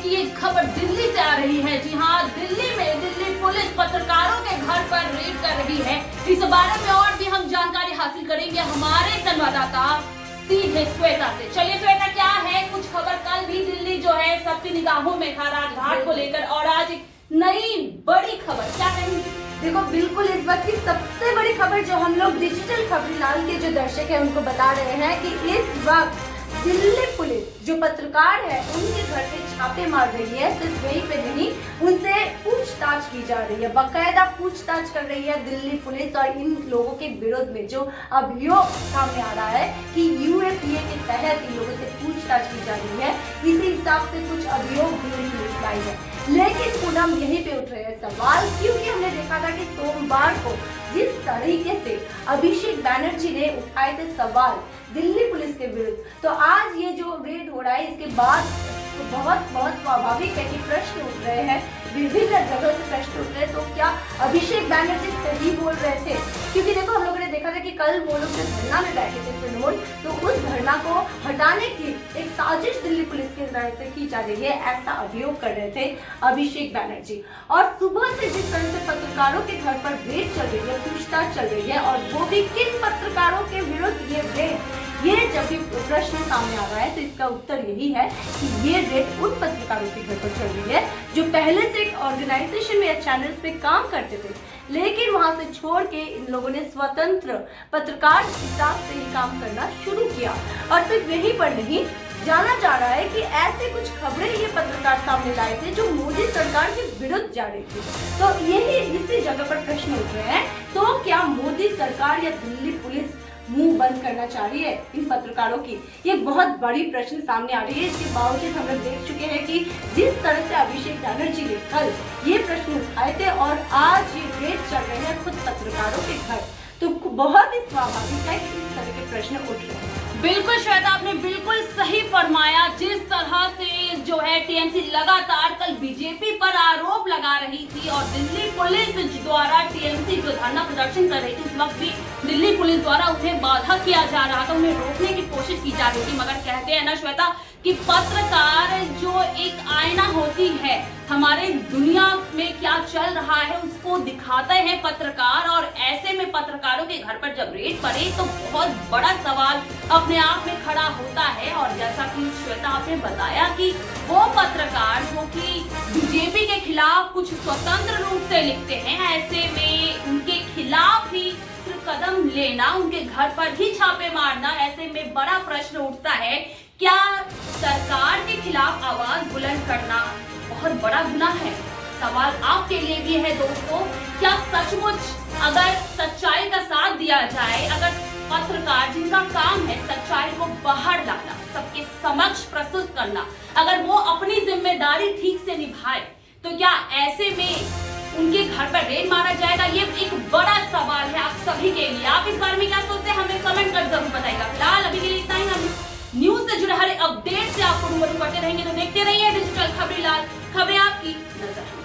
की एक खबर दिल्ली से आ रही है। जी हाँ, दिल्ली में दिल्ली पुलिस पत्रकारों के घर पर रेड कर रही है। इस बारे में और भी हम जानकारी हासिल करेंगे हमारे संवाददाता सीधे श्वेता से। चलिए श्वेता, क्या है कुछ खबर? कल भी दिल्ली जो है सबकी निगाहों में था राजघाट को लेकर, और आज एक नई बड़ी खबर क्या कहेंगी? देखो, बिल्कुल इस वक्त की सबसे बड़ी खबर जो हम लोग डिजिटल खबरीलाल के जो दर्शक हैं उनको बता रहे हैं कि इस वक्त दिल्ली पुलिस जो पत्रकार है उनके घर पे छापे मार रही है। सिर्फ वहीं पे नहीं, उनसे पूछताछ की जा रही है, बाकायदा पूछताछ कर रही है दिल्ली पुलिस। और इन लोगों के विरोध में जो अभियोग सामने आ रहा है कि यूएपीए के तहत इन लोगों से पूछताछ की जा रही है, इसी हिसाब से कुछ अभियोग दिल्ली पुलिस लाई है। लेकिन पूनम, यहीं पे उठ रहे हैं सवाल, क्योंकि हमने देखा था कि सोमवार को जिस तरीके से अभिषेक बैनर्जी ने उठाए थे सवाल दिल्ली पुलिस के विरुद्ध, तो आज ये जो रेड हो रहा है इसके बाद तो बहुत स्वाभाविक है कि प्रश्न उठ रहे हैं, विभिन्न जगहों से प्रश्न उठ रहे हैं। तो क्या अभिषेक बैनर्जी सही बोल रहे थे? क्योंकि देखो, हम लोगों ने देखा था कि कल वो लोग जो धरना में बैठे थे तृणमूल, तो उस धरना को हटाने की एक साजिश दिल्ली पुलिस के तरफ से की जा रही है, ऐसा अभियोग कर रहे थे अभिषेक बैनर्जी। और सुबह से जिस तरह से पत्रकारों के घर पर रेड चल रही है, पूछताछ चल रही है, और वो भी किन पत्रकारों के विरुद्ध ये रेड, ये जब भी प्रश्न सामने आ रहा है तो इसका उत्तर यही है कि ये रेड उन पत्रकारों के घर पर चल रही है जो पहले से एक ऑर्गेनाइजेशन में या चैनल्स पे काम करते थे, लेकिन वहां से छोड़ के इन लोगों ने स्वतंत्र पत्रकार के हिसाब से ही काम करना शुरू किया। और सिर्फ यहीं पर नहीं, जाना जा रहा है कि ऐसे कुछ खबरें ये पत्रकार सामने लाए थे जो मोदी सरकार के विरुद्ध जा रही थी। तो यही इसी जगह पर प्रश्न उठ रहे हैं, तो क्या मोदी सरकार या दिल्ली पुलिस मुंह बंद करना चाह रही है इन पत्रकारों की? ये बहुत बड़ी प्रश्न सामने आ रही है। इसके बावजूद हम लोग देख चुके हैं कि जिस तरह से अभिषेक बैनर्जी ने कल ये प्रश्न उठाए थे और आज ये रेड चल रहे हैं खुद पत्रकारों के घर, तो बहुत ही स्वाभाविक है कि इस तरह के प्रश्न उठ रहे हैं। बिल्कुल श्वेता, आपने बिल्कुल सही फरमाया। जिस तरह से जो है टीएमसी लगातार कल बीजेपी पर आरोप लगा रही थी और दिल्ली पुलिस द्वारा टीएमसी जो धरना प्रदर्शन कर रही थी उस वक्त भी दिल्ली पुलिस द्वारा उन्हें बाधा किया जा रहा था, उन्हें रोकने की कोशिश की जा रही थी। मगर कहते हैं ना श्वेता कि पत्रकार जो एक आईना होती है, हमारे दुनिया में क्या चल रहा है उसको दिखाते हैं पत्रकार, और ऐसे में पत्रकारों के घर पर जब रेड पड़े तो बहुत बड़ा सवाल अपने आप में खड़ा होता है। और जैसा कि श्वेता आपने बताया कि वो पत्रकार जो कि बीजेपी के खिलाफ कुछ स्वतंत्र रूप से लिखते हैं, ऐसे में उनके खिलाफ ही कदम लेना, उनके घर पर ही छापे मारना, ऐसे में बड़ा प्रश्न उठता है, क्या सरकार के खिलाफ आवाज बुलंद करना बहुत बड़ा गुनाह है? सवाल आपके लिए भी है दोस्तों, क्या सचमुच अगर सच्चाई का साथ दिया जाए, अगर पत्रकार जिनका काम है सच्चाई को बाहर लाना, सबके समक्ष प्रस्तुत करना, अगर वो अपनी जिम्मेदारी ठीक से निभाए, तो क्या ऐसे में उनके घर पर रेड मारा जाएगा? ये एक बड़ा सवाल है आप सभी के लिए। आप इस बारे में क्या सोचते हैं, हमें कमेंट कर जरूर बताइएगा। फिलहाल अभी के लिए इतना ही। हम न्यूज से जुड़े हर अपडेट से आपको रूबरू करते रहेंगे, तो देखते रहिए डिजिटल खबरीलाल, खबरें आपकी, नजर